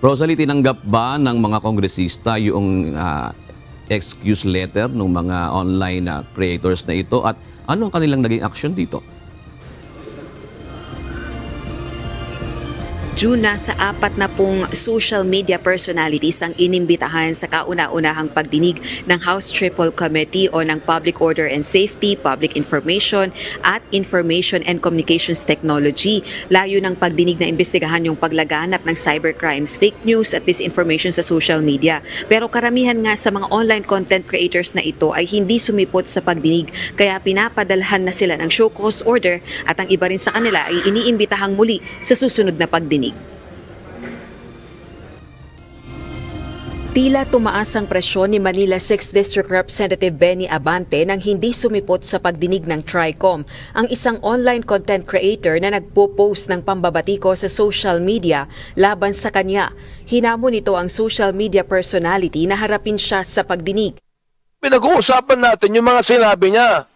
Rosalie, tinanggap ba ng mga kongresista yung excuse letter ng mga online creators na ito at ano ang kanilang naging aksyon dito? June, nasa 40 social media personalities ang inimbitahan sa kauna-unahang pagdinig ng House Triple Committee o ng Public Order and Safety, Public Information at Information and Communications Technology. Layo ng pagdinig na imbestigahan yung paglaganap ng cybercrimes, fake news at disinformation sa social media. Pero karamihan nga sa mga online content creators na ito ay hindi sumipot sa pagdinig, kaya pinapadalhan na sila ng show cause order at ang iba rin sa kanila ay iniimbitahang muli sa susunod na pagdinig. Tila tumaas ang presyon ni Manila 6th District Representative Benny Abante nang hindi sumipot sa pagdinig ng TRICOM, ang isang online content creator na nagpo-post ng pambabatiko sa social media laban sa kanya. Hinamon nito ang social media personality na harapin siya sa pagdinig. Pinag-uusapan natin yung mga sinabi niya.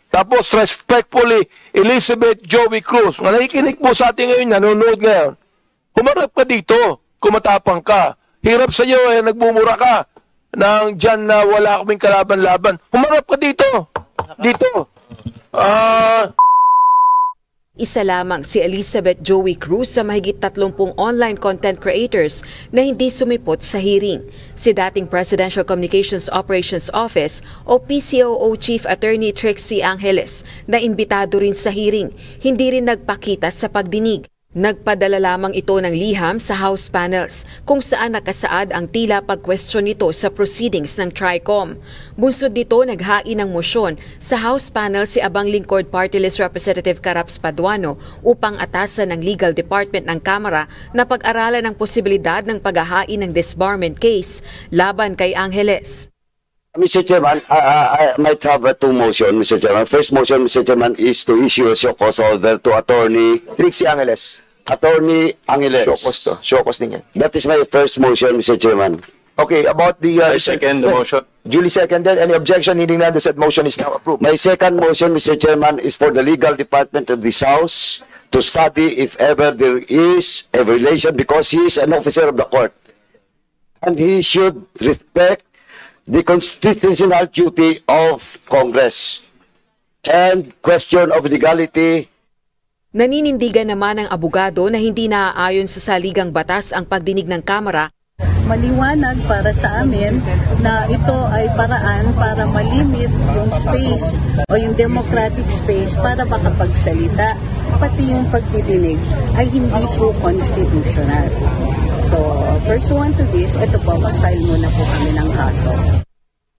Tapos respectfully, Elizabeth Joey Cruz, na nakikinig po sa atin ngayon, nanonood ngayon. Humarap ka dito, kumatapang ka. Hirap sa iyo, nagbumura ka nang dyan na wala kaming kalaban-laban. Humarap ka dito. Dito. Isa lamang si Elizabeth Joey Cruz sa mahigit 30 online content creators na hindi sumipot sa hearing. Si dating Presidential Communications Operations Office o PCOO Chief Attorney Trixie Angeles na imbitado rin sa hearing, hindi rin nagpakita sa pagdinig. Nagpadala lamang ito ng liham sa House panels kung saan nakasaad ang tila pag-question nito sa proceedings ng TRICOM. Bunsod nito naghain ng mosyon sa House panel si Abang Lingkod Party List Representative Caraps Paduano upang atasan ng Legal Department ng Kamara na pag-aralan ang posibilidad ng paghahain ng disbarment case laban kay Angeles. Mr. Chairman, I might have two motions, Mr. Chairman. First motion, Mr. Chairman, is to issue a show cause order to Attorney Trixie Angeles. Attorney Angeles. Show cause din yan. That is my first motion, Mr. Chairman. Okay, about the... second motion. Duly seconded. Any objection? Hearing none, the said motion is now approved. My second motion, Mr. Chairman, is for the Legal Department of this House to study if ever there is a relation, because he is an officer of the court. And he should respect the constitutional duty of Congress and question of legality. Naninindigan naman ng abogado na hindi naaayon sa saligang batas ang pagdinig ng Kamara. Maliwanag para sa amin na ito ay paraan para malimit yung space o yung democratic space para makapagsalita, pati yung pagdidinig ay hindi po constitutional. So, pursuant to this, ito po, mag-file muna po kami ng kaso.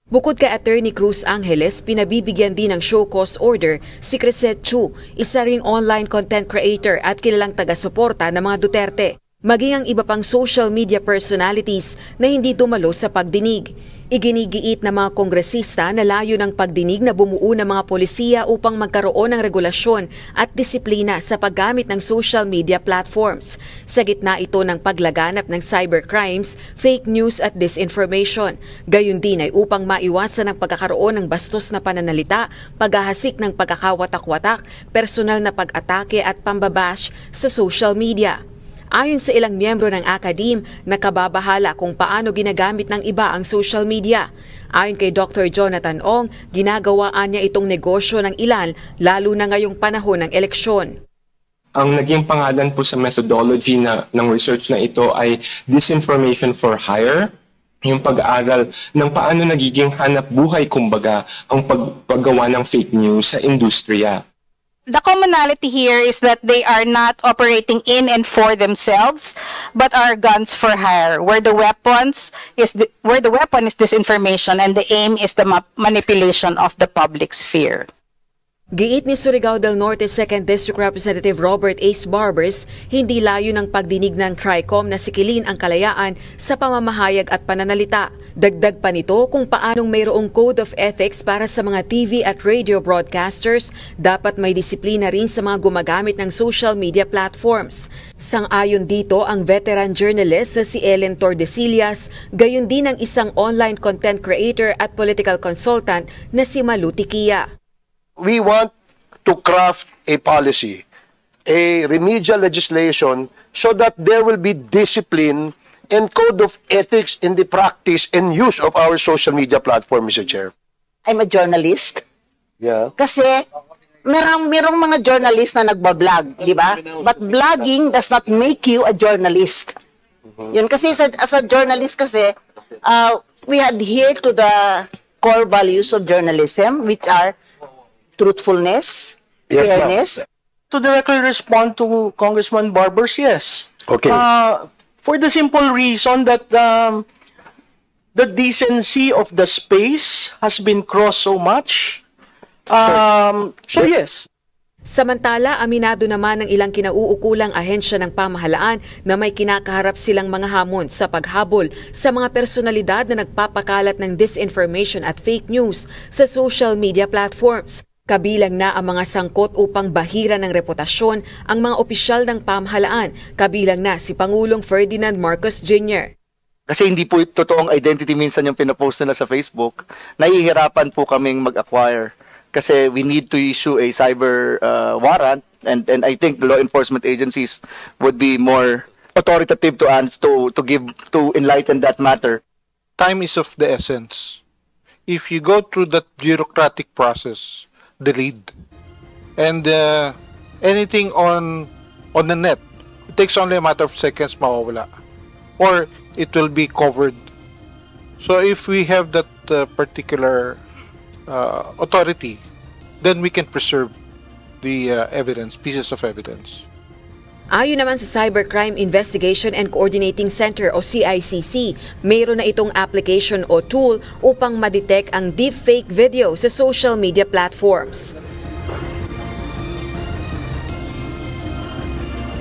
Bukod kay Attorney Cruz Angeles, pinabibigyan din ng show cause order si Crisette Chu, isa ring online content creator at kilalang taga-suporta ng mga Duterte. Maging ang iba pang social media personalities na hindi dumalo sa pagdinig. Iginigiit ng mga kongresista na layo ng pagdinig na bumuo ng mga polisiya upang magkaroon ng regulasyon at disiplina sa paggamit ng social media platforms. Sa gitna ito ng paglaganap ng cybercrimes, fake news at disinformation. Gayon din ay upang maiwasan ang pagkakaroon ng bastos na pananalita, paghahasik ng pagkakawatak-watak, personal na pag-atake at pambabash sa social media. Ayon sa ilang miyembro ng akadim, nakababahala kung paano ginagamit ng iba ang social media. Ayon kay Dr. Jonathan Ong, ginagawaan niya itong negosyo ng ilan, lalo na ngayong panahon ng eleksyon. Ang naging pangalan po sa methodology ng research na ito ay Disinformation for Hire, yung pag-aaral ng paano nagiging hanap buhay kumbaga ang paggawa ng fake news sa industriya. The commonality here is that they are not operating in and for themselves, but are guns for hire, where the weapon is disinformation and the aim is the manipulation of the public sphere. Giit ni Surigao del Norte 2nd District Representative Robert Ace Barbers, hindi layo ng pagdinig ng TRICOM na sikilin ang kalayaan sa pamamahayag at pananalita. Dagdag pa nito kung paanong mayroong code of ethics para sa mga TV at radio broadcasters, dapat may disiplina rin sa mga gumagamit ng social media platforms. Sang-ayon dito ang veteran journalist na si Ellen Tordesillas, gayon din ang isang online content creator at political consultant na si Malu Tikia. We want to craft a policy, a remedial legislation, so that there will be discipline and code of ethics in the practice and use of our social media platform, Mr. Chair? I'm a journalist. Yeah. Kasi merong mga journalist na nagbablog, di ba? But blogging does not make you a journalist. Yun kasi as a journalist kasi, we adhere to the core values of journalism, which are truthfulness, fairness. To directly respond to Congressman Barbers, yes. Okay. For the simple reason that the decency of the space has been crossed so much. So yes. Samantala, aminado naman ng ilang kinauukulang ahensya ng pamahalaan na may kinakaharap silang mga hamon sa paghabol sa mga personalidad na nagpapakalat ng disinformation at fake news sa social media platforms. Kabilang na ang mga sangkot upang bahira ng reputasyon ang mga opisyal ng pamahalaan, kabilang na si Pangulong Ferdinand Marcos Jr. Kasi hindi po totoong identity minsan yung pinapost nila sa Facebook, nahihirapan po kaming mag-acquire. Kasi we need to issue a cyber warrant, and I think the law enforcement agencies would be more authoritative to enlighten that matter. Time is of the essence. If you go through that bureaucratic process, delete, and anything on the net, it takes only a matter of seconds mawawala, or it will be covered. So if we have that particular authority, then we can preserve the pieces of evidence. Ayon naman sa Cybercrime Investigation and Coordinating Center o CICC, mayroon na itong application o tool upang ma-detect ang deepfake video sa social media platforms.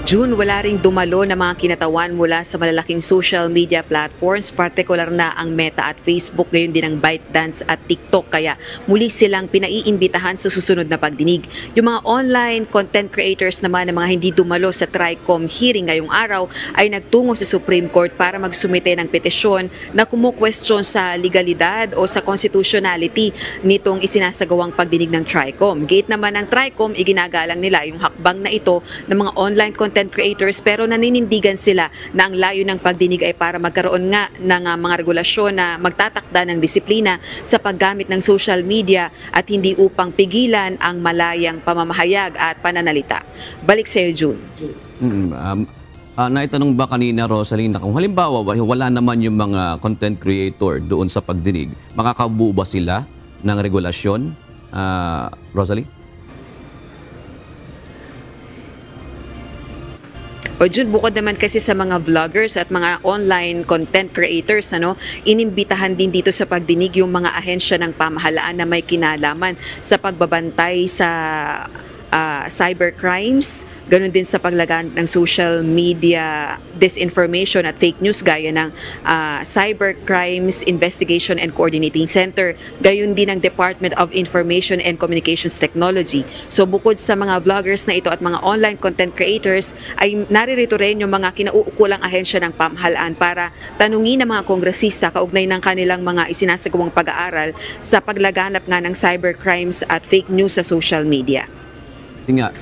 June, wala ring dumalo na mga kinatawan mula sa malalaking social media platforms, partikular na ang Meta at Facebook, gayon din ang ByteDance at TikTok, kaya muli silang pinaiimbitahan sa susunod na pagdinig. Yung mga online content creators naman na mga hindi dumalo sa TRICOM hearing ngayong araw ay nagtungo sa Supreme Court para magsumite ng petisyon na kumu-question sa legalidad o sa constitutionality nitong isinasagawang pagdinig ng TRICOM. Gate naman ng TRICOM, iginagalang nila yung hakbang na ito ng mga online content creators, pero naninindigan sila na ang layo ng pagdinig ay para magkaroon nga ng mga regulasyon na magtatakda ng disiplina sa paggamit ng social media at hindi upang pigilan ang malayang pamamahayag at pananalita. Balik sa iyo, June. Naitanong ba kanina, Rosalie, na kung halimbawa wala naman yung mga content creator doon sa pagdinig, makakabuo ba sila ng regulasyon, Rosalie? O Jun, bukod naman kasi sa mga vloggers at mga online content creators, inimbitahan din dito sa pagdinig yung mga ahensya ng pamahalaan na may kinalaman sa pagbabantay sa cybercrimes, ganun din sa paglagan ng social media disinformation at fake news gaya ng Cybercrimes Investigation and Coordinating Center, gayon din ng Department of Information and Communications Technology. So bukod sa mga vloggers na ito at mga online content creators, ay naririto rin yung mga kinauukulang ahensya ng pamahalaan para tanungin ng mga kongresista kaugnay ng kanilang mga isinasagawang pag-aaral sa paglaganap nga ng cybercrimes at fake news sa social media. Nga,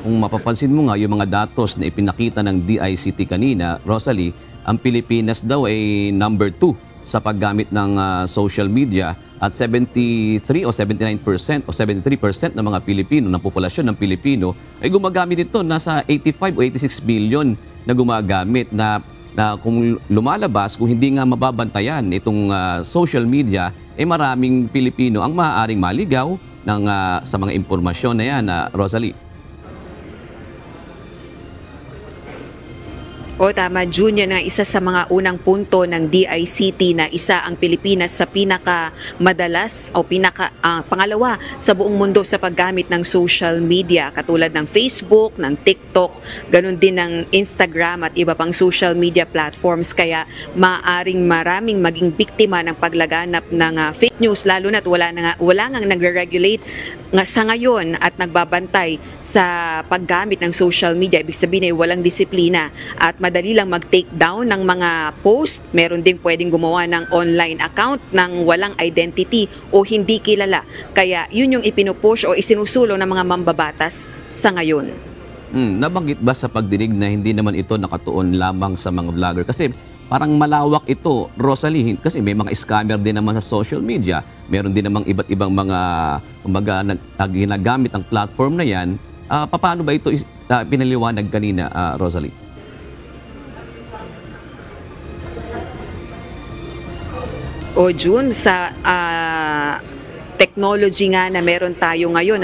kung mapapansin mo nga yung mga datos na ipinakita ng DICT kanina, Rosalie, ang Pilipinas daw ay number 2 sa paggamit ng social media at 73 o 79% o 73% ng mga Pilipino, ng populasyon ng Pilipino ay gumagamit ito. Nasa 85 o 86 billion na gumagamit na kung lumalabas, kung hindi nga mababantayan itong social media, maraming Pilipino ang maaaring maligaw sa mga impormasyon na yan, Rosalie. O tama, June, yan ang isa sa mga unang punto ng DICT na isa ang Pilipinas sa pinakamadalas o pangalawa sa buong mundo sa paggamit ng social media katulad ng Facebook, ng TikTok, ganun din ng Instagram at iba pang social media platforms. Kaya maaaring maraming maging biktima ng paglaganap ng fake news, lalo na't wala nang nagre-regulate sa ngayon at nagbabantay sa paggamit ng social media. Ibig sabihin ay walang disiplina at madali lang mag-take down ng mga post. Meron ding pwedeng gumawa ng online account ng walang identity o hindi kilala. Kaya yun yung ipinupush o isinusulong ng mga mambabatas sa ngayon. Nabanggit ba sa pagdinig na hindi naman ito nakatuon lamang sa mga vlogger? Kasi parang malawak ito, Rosalie, kasi may mga scammer din naman sa social media. Meron din namang iba't ibang mga ginagamit ang platform na yan. Paano ba ito pinaliwanag kanina, Rosalie? O June, sa technology nga na meron tayo ngayon,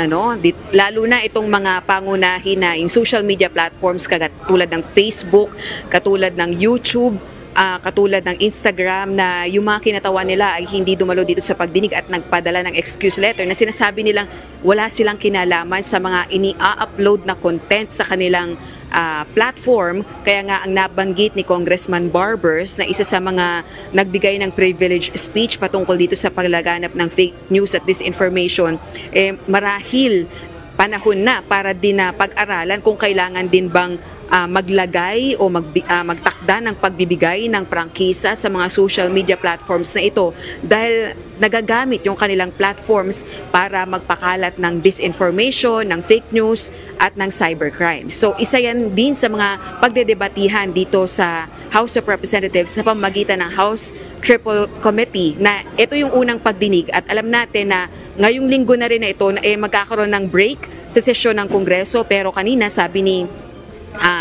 lalo na itong mga pangunahin na yung social media platforms katulad ng Facebook, katulad ng YouTube, katulad ng Instagram, na yung mga kinatawan nila ay hindi dumalo dito sa pagdinig at nagpadala ng excuse letter na sinasabi nilang wala silang kinalaman sa mga ini-upload na content sa kanilang platform. Kaya nga ang nabanggit ni Congressman Barbers na isa sa mga nagbigay ng privilege speech patungkol dito sa paglaganap ng fake news at disinformation, marahil panahon na para din na pag-aralan kung kailangan din bang maglagay o magtakda ng pagbibigay ng prangkisa sa mga social media platforms na ito, dahil nagagamit yung kanilang platforms para magpakalat ng disinformation, ng fake news at ng cybercrime. So isa yan din sa mga pagdedebatihan dito sa House of Representatives sa pamamagitan ng House Triple Committee, na ito yung unang pagdinig at alam natin na ngayong linggo na rin na ito magkakaroon ng break sa sesyon ng Kongreso, pero kanina sabi ni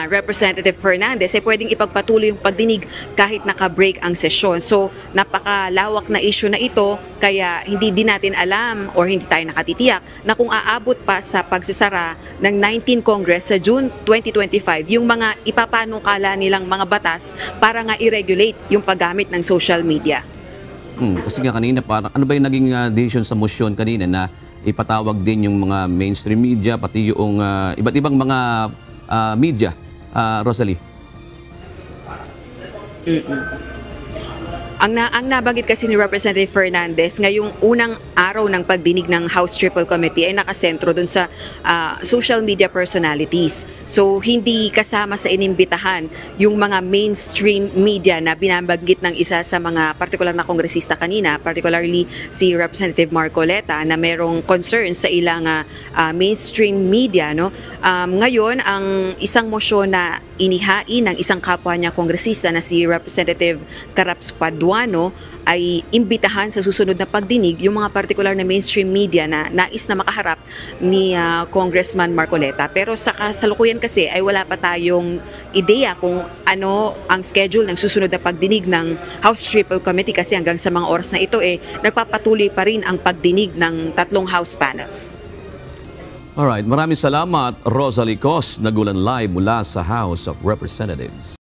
Representative Fernandez pwedeng ipagpatuloy yung pagdinig kahit naka-break ang sesyon. So napakalawak na issue na ito, kaya hindi din natin alam or hindi tayo nakatitiyak na kung aabot pa sa pagsasara ng 19 Congress sa June 2025 yung mga ipapanukala nilang mga batas para nga i-regulate yung paggamit ng social media. Kasi nga kanina parang ano ba yung naging decision sa motion kanina na ipatawag din yung mga mainstream media pati yung iba't ibang mga media, Rosalie? Ang nabanggit kasi ni Representative Fernandez, ngayong unang araw ng pagdinig ng House Triple Committee ay nakasentro dun sa social media personalities. So hindi kasama sa inimbitahan yung mga mainstream media na binabanggit ng isa sa mga partikular na kongresista kanina, particularly si Representative Marcoleta, na merong concern sa ilang mainstream media. Ngayon, ang isang mosyon na inihain ng isang kapwa niya kongresista na si Representative Caraps Paduano ay imbitahan sa susunod na pagdinig yung mga partikular na mainstream media na nais na makaharap ni Congressman Marcoleta. Pero sa kasalukuyan kasi ay wala pa tayong ideya kung ano ang schedule ng susunod na pagdinig ng House Triple Committee, kasi hanggang sa mga oras na ito nagpapatuloy pa rin ang pagdinig ng tatlong House panels. Alright, maraming salamat, Rosalie Cos, nagulan live mula sa House of Representatives.